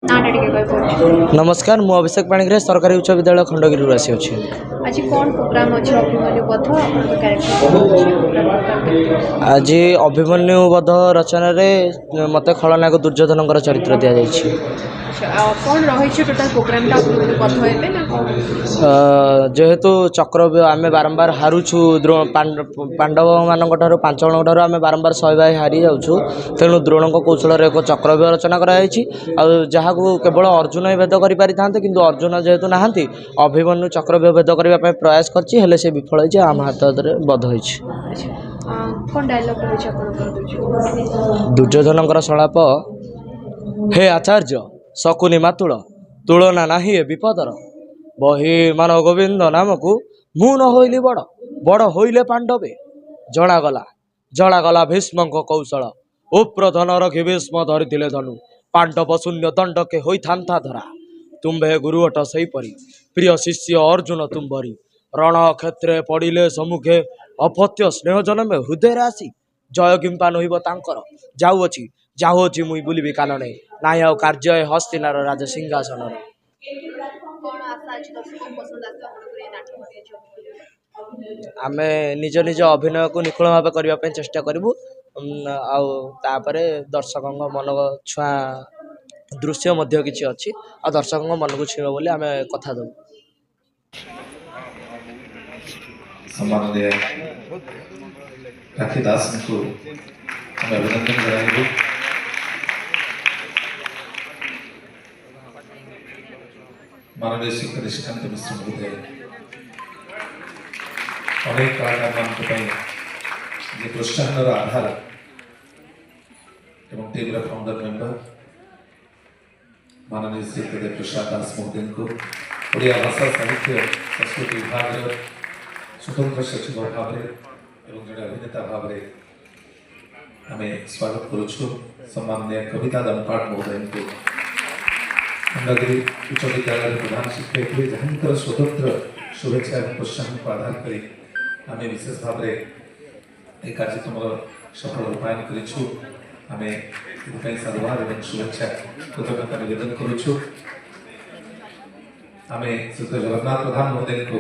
नाटा टिके कहि पड़छ। नमस्कार मु अभिषेक पाणिग्राही सरकारी उच्च विद्यालय खंडगिरी आसी अछि। आज कौन प्रोग्राम अछि अभिमन्यु वध आपन कैरेक्टर आज अभिमन्यु वध रचना रे मते खलनायक दुर्योधनकर चरित्र दिया जायछि। अच्छा कौन रही छ टोटल प्रोग्राम टा अभिमन्यु वध हेबे ना कौन? जेहेतु चक्रव्यूह आमे बारंबार हारुछु पांडव मानक ठारू 5 जणक ठारू आमे बारंबार 100 भाई हारी जाउछु तेणु द्रोणक कौशल रे एक चक्रव्यूह रचना करा जायछि आ जहाकू केवल अर्जुन ही भेद करि पारि थांते किंतु अर्जुन जेहेतु नाहांती अभिमन्यु चक्रव्यूह भेद करबा पय प्रयास करछि हेले से विफल होइछि आम हाथ रे बध होइछि। कौन डायलॉग रही अपन कर दुर्योधनकर सलाप हे आचार्य शकुनी मातुल तुलना नाही ए विपदर बही मान गोविंद नामकू मु न होइली बड़ बड़ होइले पांडवे जलागला भीष्मक कौशल उप्रधन रखि भीष्म धरिथिले धनु पांडव शून्य दंडके होई थांता धरा तुम्भे गुरुवट सहीपरी प्रिय शिष्य अर्जुन तुम्भरी रण क्षेत्रे पड़िले सम्मुखे अपत्य स्नेह जनमे हृदय राशि जय किंपा नहिब तांकर जाऊँची मुई बुलिबी कानने नाई आउ कार्य हस्तिनार राज सिंहासन। कौन आशा अछि दर्शक पसंद आते अपन ये नाटक अछि। आमे निज निज अभिनय को निखुण भाव करने चेष्टा करूँ आउे दर्शकों मन छुआ दृश्य मध्य किसी अच्छी आ दर्शकों मन को छुआ बोली आम कथा दू। सम्माननीय राखी दास को अभिनंदन जनाइबु। माननीय शिक्षक निशिकांत मिश्र महोदय अनेक कलाकार जे प्रोत्साहन आधार एवं टीम फाउंडर मेंबर माननीय श्री देव प्रसाद दास महोदय को ओडिया भाषा साहित्य संस्कृति विभाग स्वतंत्र सचिव भाव एवं जड़े अभिनेता भाव आम स्वागत करुचु। सम्माननीय कविता दंपाट महोदय को खंडगिरी उच्च विद्यालय प्रधान शिक्षयित्री जहां स्वतंत्र शुभेच्छा और प्रोत्साहन को आधार करी आम विशेष भाव में कार्यक्रम सफल रूपायन करूँ। आम ये साधुवाद और शुभेच्छा कृतज्ञता निवेदन करुचु। आम श्री जगन्नाथ प्रधान महोदय को